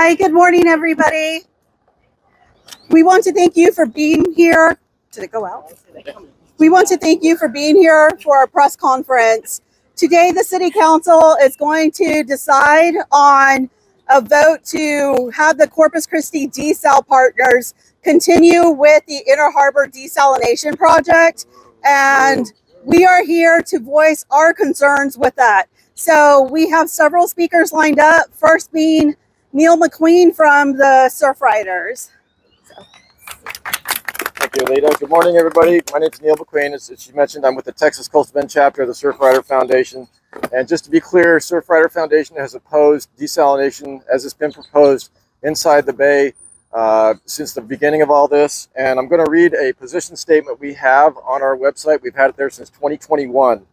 Hi, good morning, everybody. We want to thank you for being here. Did it go out? We want to thank you for being here for our press conference. Today, the City Council is going to decide on a vote to have the Corpus Christi Desal partners continue with the Inner Harbor Desalination project. And we are here to voice our concerns with that. So we have several speakers lined up, first being Neil McQueen from the Surf Riders. Thank you, Alita. Good morning, everybody. My name is Neil McQueen. As she mentioned, I'm with the Texas Coastal Bend chapter of the Surf Rider Foundation. And just to be clear, Surf Rider Foundation has opposed desalination as it's been proposed inside the bay since the beginning of all this. And I'm going to read a position statement we have on our website. We've had it there since 2021.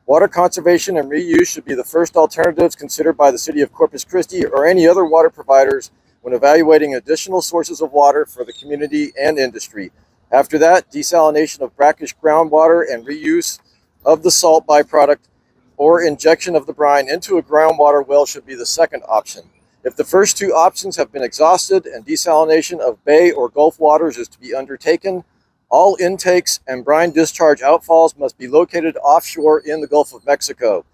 Water conservation and reuse should be the first alternatives considered by the city of Corpus Christi or any other water providers when evaluating additional sources of water for the community and industry. After that, desalination of brackish groundwater and reuse of the salt byproduct or injection of the brine into a groundwater well should be the second option. If the first two options have been exhausted and desalination of bay or Gulf waters is to be undertaken, all intakes and brine discharge outfalls must be located offshore in the Gulf of Mexico.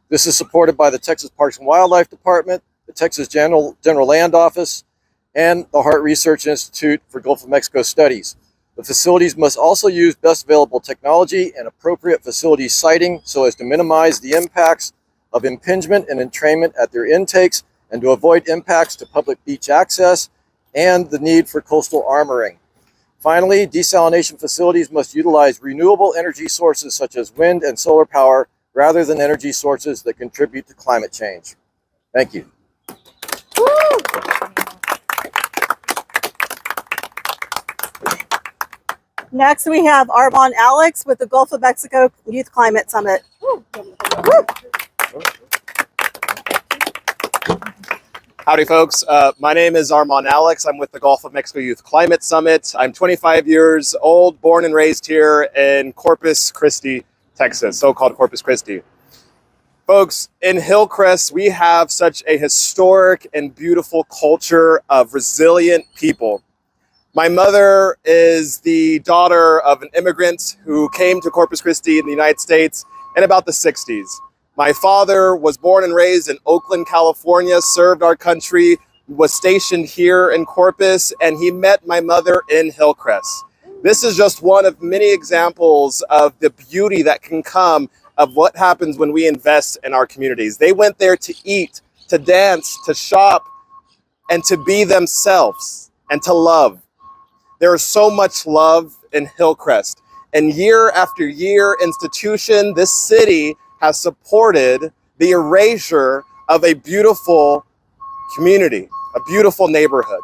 This is supported by the Texas Parks and Wildlife Department, the Texas General Land Office, and the Hart Research Institute for Gulf of Mexico Studies. The facilities must also use best available technology and appropriate facility siting so as to minimize the impacts of impingement and entrainment at their intakes and to avoid impacts to public beach access and the need for coastal armoring. Finally, desalination facilities must utilize renewable energy sources such as wind and solar power rather than energy sources that contribute to climate change. Thank you. Next, we have Armand Alex with the Gulf of Mexico Youth Climate Summit. Howdy, folks. My name is Armand Alex. I'm with the Gulf of Mexico Youth Climate Summit. I'm 25 years old, born and raised here in Corpus Christi, Texas, so-called Corpus Christi. Folks, in Hillcrest, we have such a historic and beautiful culture of resilient people. My mother is the daughter of an immigrant who came to Corpus Christi in the United States in about the 60s. My father was born and raised in Oakland, California, served our country, was stationed here in Corpus, and he met my mother in Hillcrest. This is just one of many examples of the beauty that can come of what happens when we invest in our communities. They went there to eat, to dance, to shop, and to be themselves, and to love. There is so much love in Hillcrest. And year after year, institution, this city has supported the erasure of a beautiful community, a beautiful neighborhood.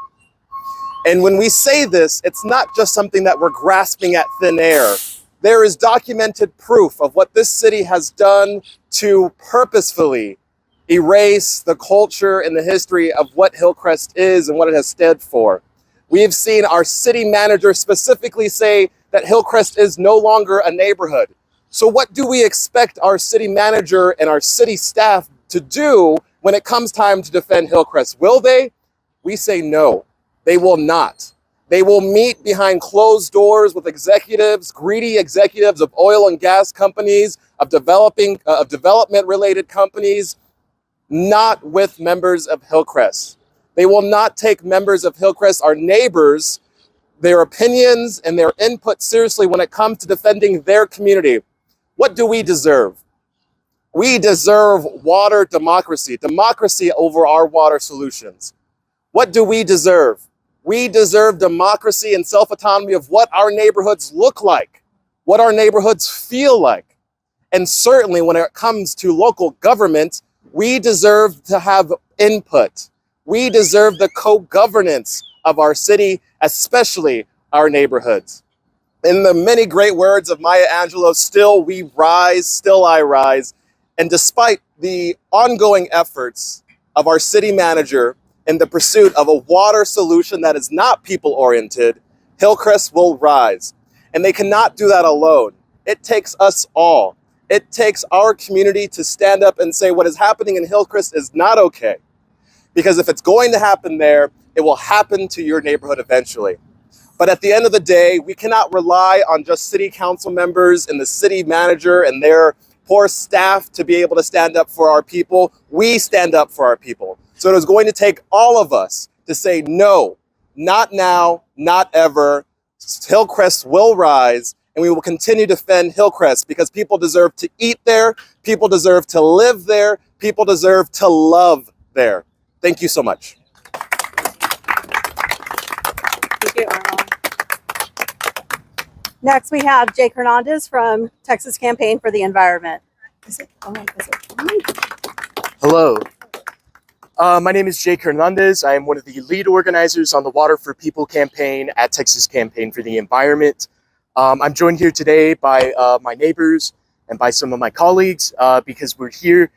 And when we say this, it's not just something that we're grasping at thin air. There is documented proof of what this city has done to purposefully erase the culture and the history of what Hillcrest is and what it has stood for. We have seen our city manager specifically say that Hillcrest is no longer a neighborhood. So what do we expect our city manager and our city staff to do when it comes time to defend Hillcrest? Will they? We say no, they will not. They will meet behind closed doors with executives, greedy executives of oil and gas companies, of development-related companies, not with members of Hillcrest. They will not take members of Hillcrest, our neighbors, their opinions and their input seriously when it comes to defending their community. What do we deserve? We deserve water democracy, democracy over our water solutions. What do we deserve? We deserve democracy and self-autonomy of what our neighborhoods look like, what our neighborhoods feel like. And certainly when it comes to local government, we deserve to have input. We deserve the co-governance of our city, especially our neighborhoods. In the many great words of Maya Angelou, still we rise, still I rise. And despite the ongoing efforts of our city manager in the pursuit of a water solution that is not people-oriented, Hillcrest will rise. And they cannot do that alone. It takes us all. It takes our community to stand up and say what is happening in Hillcrest is not okay. Because if it's going to happen there, it will happen to your neighborhood eventually. But at the end of the day, we cannot rely on just city council members and the city manager and their poor staff to be able to stand up for our people. We stand up for our people. So it is going to take all of us to say no, not now, not ever. Hillcrest will rise, and we will continue to defend Hillcrest because people deserve to eat there, people deserve to live there, people deserve to love there. Thank you so much. Thank you, Arnold. Next, we have Jake Hernandez from Texas Campaign for the Environment. Hello. My name is Jake Hernandez. I am one of the lead organizers on the Water for People campaign at Texas Campaign for the Environment. I'm joined here today by my neighbors and by some of my colleagues because we're here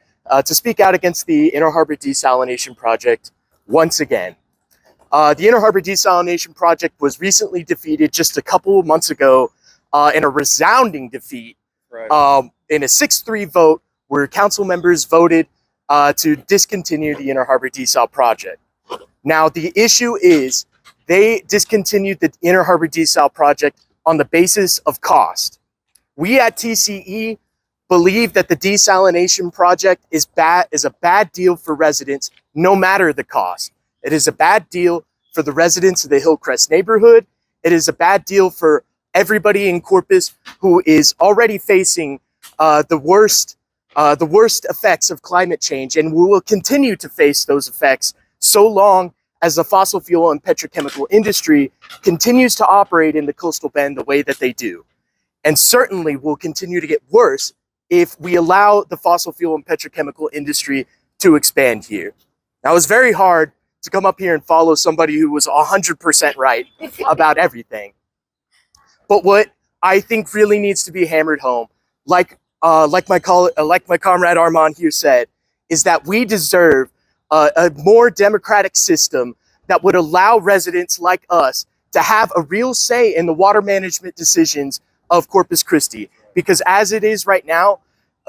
to speak out against the Inner Harbor Desalination Project once again. The Inner Harbor Desalination Project was recently defeated just a couple of months ago in a resounding defeat in a 6-3 vote where council members voted to discontinue the Inner Harbor Desal project. Now, the issue is they discontinued the Inner Harbor Desal project on the basis of cost. We at TCE believe that the desalination project is a bad deal for residents, no matter the cost. It is a bad deal for the residents of the Hillcrest neighborhood. It is a bad deal for everybody in Corpus who is already facing the worst effects of climate change, and we will continue to face those effects so long as the fossil fuel and petrochemical industry continues to operate in the coastal bend the way that they do. And certainly will continue to get worse if we allow the fossil fuel and petrochemical industry to expand here. Now, it was very hard to come up here and follow somebody who was 100% right about everything. But what I think really needs to be hammered home, like my comrade Armand here said, is that we deserve a more democratic system that would allow residents like us to have a real say in the water management decisions of Corpus Christi. Because as it is right now,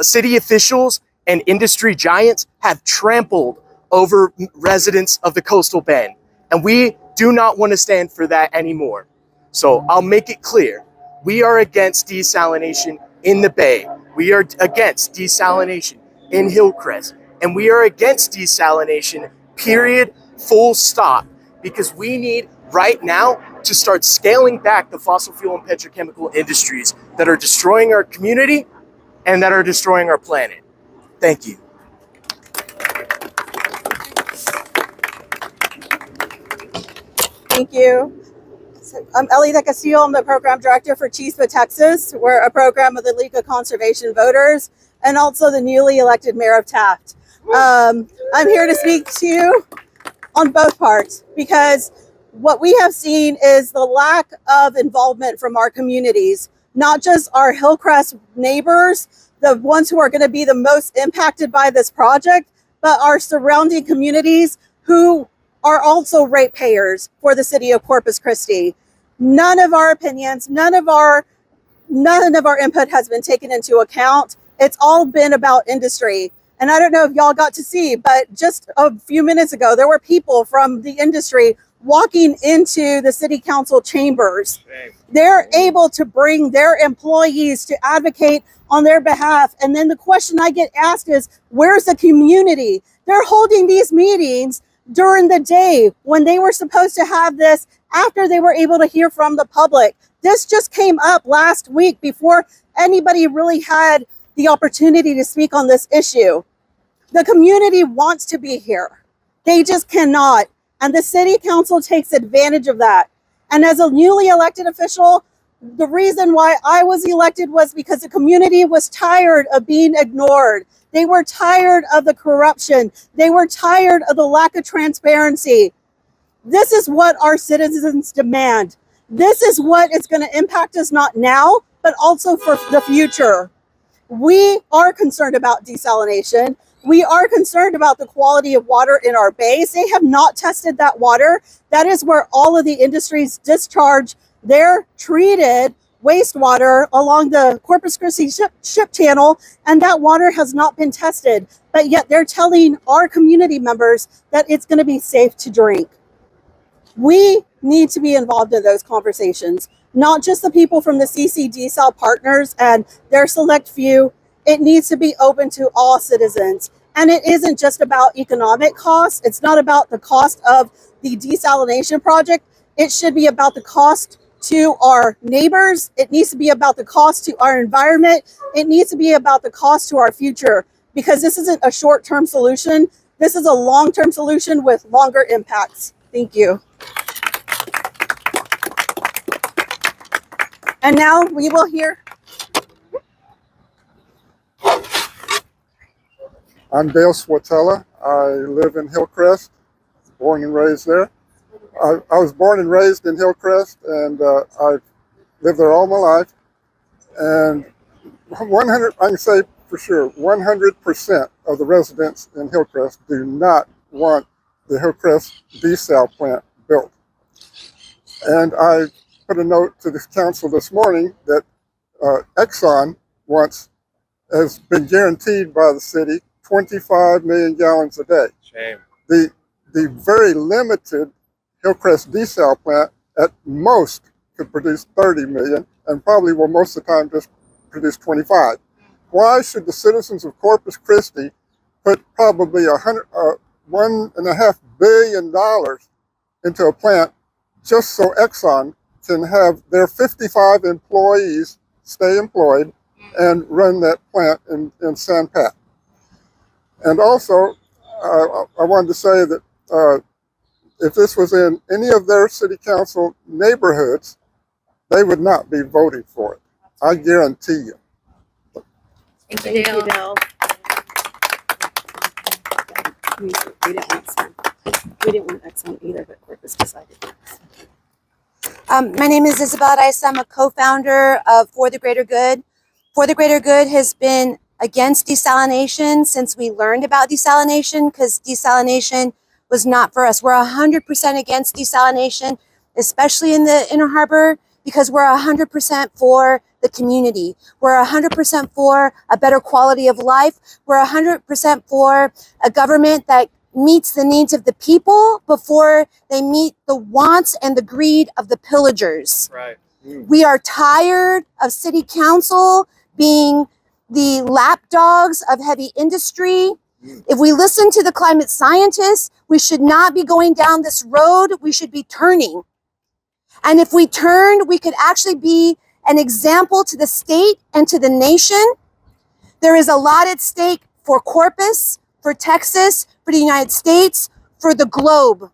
city officials and industry giants have trampled over residents of the coastal bend. And we do not want to stand for that anymore. So I'll make it clear. We are against desalination in the Bay. We are against desalination in Hillcrest. And we are against desalination, period, full stop. Because we need right now to start scaling back the fossil fuel and petrochemical industries that are destroying our community and that are destroying our planet. Thank you. Thank you. So, I'm Elida Castillo. I'm the program director for Chispa, Texas. We're a program of the League of Conservation Voters and also the newly elected mayor of Taft. I'm here to speak to you on both parts because what we have seen is the lack of involvement from our communities, not just our Hillcrest neighbors, the ones who are going to be the most impacted by this project, but our surrounding communities who are also ratepayers for the city of Corpus Christi. None of our opinions, none of our input has been taken into account. It's all been about industry. And I don't know if y'all got to see, but just a few minutes ago, there were people from the industry walking into the city council chambers. They're able to bring their employees to advocate on their behalf. And then the question I get asked is, where's the community? They're holding these meetings during the day when they were supposed to have this after they were able to hear from the public. This just came up last week before anybody really had the opportunity to speak on this issue. The community wants to be here. They just cannot. And the city council takes advantage of that. And as a newly elected official, the reason why I was elected was because the community was tired of being ignored. They were tired of the corruption. They were tired of the lack of transparency. This is what our citizens demand. This is what is going to impact us not now, but also for the future. We are concerned about desalination. We are concerned about the quality of water in our bays. They have not tested that water. That is where all of the industries discharge their treated wastewater along the Corpus Christi ship channel, and that water has not been tested. But yet they're telling our community members that it's going to be safe to drink. We need to be involved in those conversations, not just the people from the CC Desal partners and their select few. It needs to be open to all citizens. And it isn't just about economic costs. It's not about the cost of the desalination project. It should be about the cost to our neighbors. It needs to be about the cost to our environment. It needs to be about the cost to our future, because this isn't a short-term solution. This is a long-term solution with longer impacts. Thank you. And now we will hear. I'm Dale Swatella. I live in Hillcrest, born and raised there. I was born and raised in Hillcrest, and I've lived there all my life. And I can say for sure, 100% of the residents in Hillcrest do not want the Hillcrest desal plant built. And I put a note to this council this morning that Exxon has been guaranteed by the city 25 million gallons a day. Shame. The very limited Hillcrest desal plant at most could produce 30 million, and probably will most of the time just produce 25. Why should the citizens of Corpus Christi put probably $1.5 billion into a plant just so Exxon can have their 55 employees stay employed and run that plant in San Pat? And also, I wanted to say that if this was in any of their city council neighborhoods, they would not be voting for it. I guarantee you. Thank you, Dale. We didn't want some. We didn't want Exxon either, but Corpus decided. My name is Isabel Rice. I'm a co-founder of For the Greater Good. For the Greater Good has been against desalination since we learned about desalination, because desalination was not for us. We're 100% against desalination, especially in the Inner Harbor, because we're 100% for the community. We're 100% for a better quality of life. We're 100% for a government that meets the needs of the people before they meet the wants and the greed of the pillagers. Right. We are tired of city council being the lapdogs of heavy industry. If we listen to the climate scientists, we should not be going down this road. We should be turning. And if we turned, we could actually be an example to the state and to the nation. There is a lot at stake for Corpus, for Texas, for the United States, for the globe.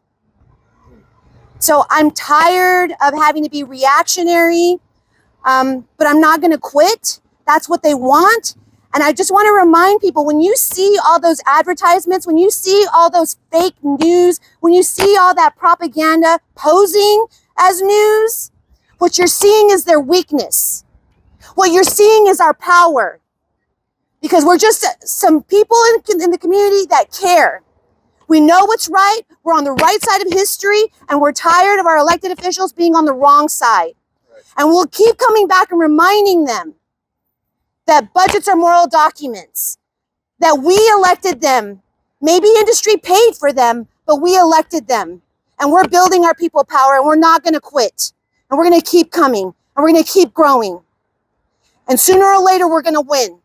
So I'm tired of having to be reactionary, but I'm not going to quit. That's what they want. And I just want to remind people, when you see all those advertisements, when you see all those fake news, when you see all that propaganda posing as news, what you're seeing is their weakness. What you're seeing is our power. Because we're just some people in the community that care. We know what's right. We're on the right side of history, and we're tired of our elected officials being on the wrong side. Right. And we'll keep coming back and reminding them that budgets are moral documents, that we elected them. Maybe industry paid for them, but we elected them. And we're building our people power, and we're not going to quit. And we're going to keep coming, and we're going to keep growing. And sooner or later, we're going to win.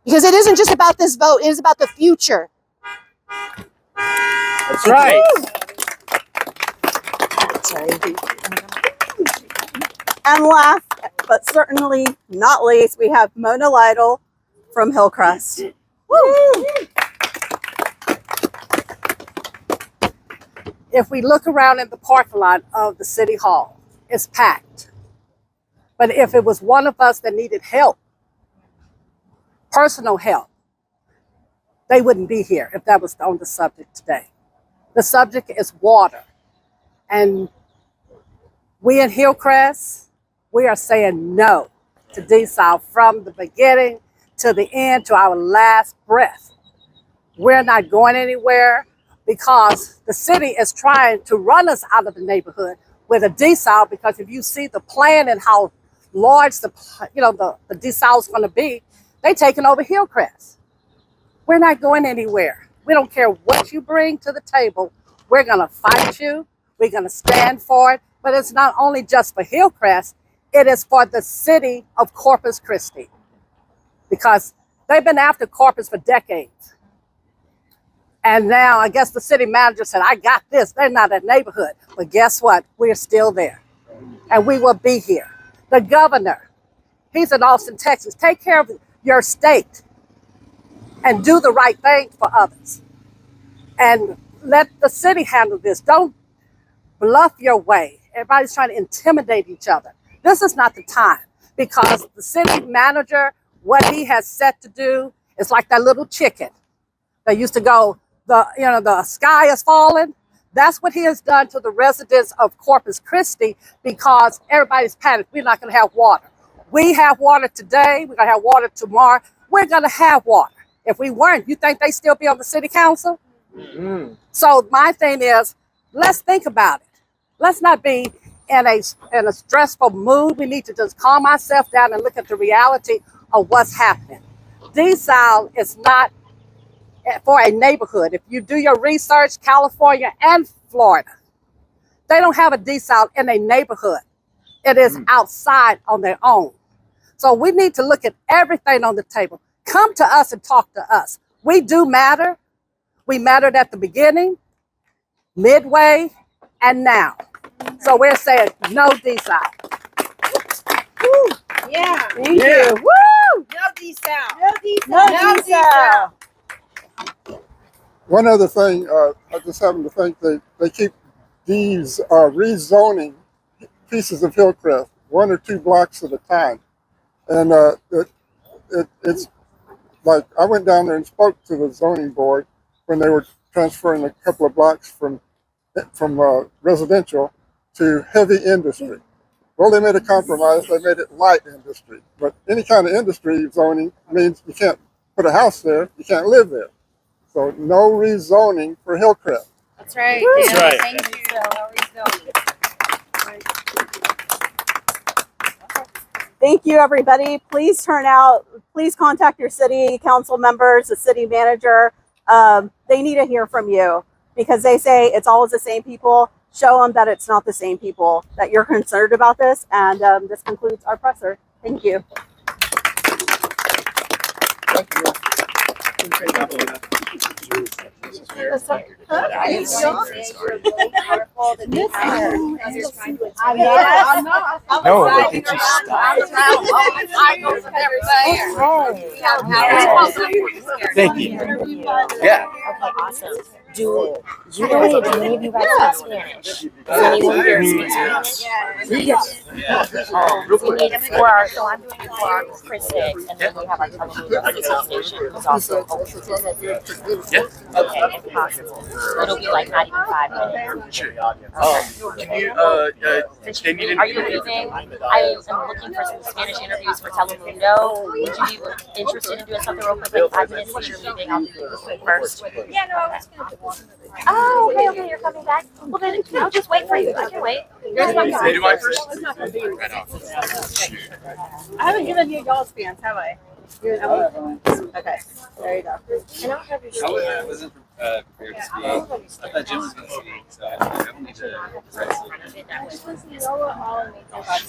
Because it isn't just about this vote, it is about the future. That's right. And last, but certainly not least, we have Mona Lytle from Hillcrest. Woo! If we look around in the parking lot of the City Hall, it's packed. But if it was one of us that needed help, personal help, they wouldn't be here if that was on the subject today. The subject is water. And we in Hillcrest, we are saying no to desal from the beginning to the end, to our last breath. We're not going anywhere because the city is trying to run us out of the neighborhood with a desal, because if you see the plan and how large the Desal's going to be, they taking over Hillcrest. We're not going anywhere. We don't care what you bring to the table. We're going to fight you. We're going to stand for it. But it's not only just for Hillcrest, it is for the city of Corpus Christi. Because they've been after Corpus for decades. And now I guess the city manager said, I got this. They're not a neighborhood. But guess what? We're still there. And we will be here. The governor, he's in Austin, Texas. Take care of your state and do the right thing for others. And let the city handle this. Don't bluff your way. Everybody's trying to intimidate each other. This is not the time, because the city manager, what he has set to do is like that little chicken that used to go, the sky is falling. That's what he has done to the residents of Corpus Christi, because everybody's panicked. We're not going to have water. We have water today. We're going to have water tomorrow. We're going to have water. If we weren't, you think they still be on the city council? Mm-hmm. So my thing is, let's think about it. Let's not be in a stressful mood. We need to just calm ourselves down and look at the reality of what's happening. Desal is not for a neighborhood. If you do your research, California and Florida, they don't have a Desal in a neighborhood. It is outside on their own. So we need to look at everything on the table. Come to us and talk to us. We do matter. We mattered at the beginning, midway, and now. So we're saying no Desal. Yeah. Thank you. Woo! No Desal. No Desal. No Desal. One other thing, I just happen to think they keep these rezoning pieces of Hillcrest 1 or 2 blocks at a time. And it's like, I went down there and spoke to the zoning board when they were transferring a couple of blocks from residential to heavy industry. Well, they made a compromise. They made it light industry. But any kind of industry zoning means you can't put a house there. You can't live there. So no rezoning for Hillcrest. That's right. That's Yeah, right. Thank you. No rezoning. Thank you, everybody. Please turn out. Please contact your city council members, the city manager. They need to hear from you, because they say it's always the same people. Show them that it's not the same people, that you're concerned about this. And this concludes our presser. Thank you. No, I think you stop. Thank you. Yeah. Okay, awesome. Do any of you guys speak Spanish? Does anyone here speak Spanish? Yes. We need it for our, so I'm doing it for our Chris 6, and then we have our television station is also open. Okay, if possible. It'll be like not even 5 minutes. Sure. Can you, Are you leaving? I am looking for some Spanish interviews for Telemundo. Would you be interested in doing something real quick, like 5 minutes since you're leaving? I'll do it first. Yeah, no, I was going to do one. Oh, okay, you're coming back. Well, then I'll just wait for you. I can wait. Here's my do mine first? I haven't given you y'all's fans, have I? Okay, there you go. And I'll have your I wasn't prepared to speak. I thought Jim was going to speak, so I don't need to. Y'all were all amazing about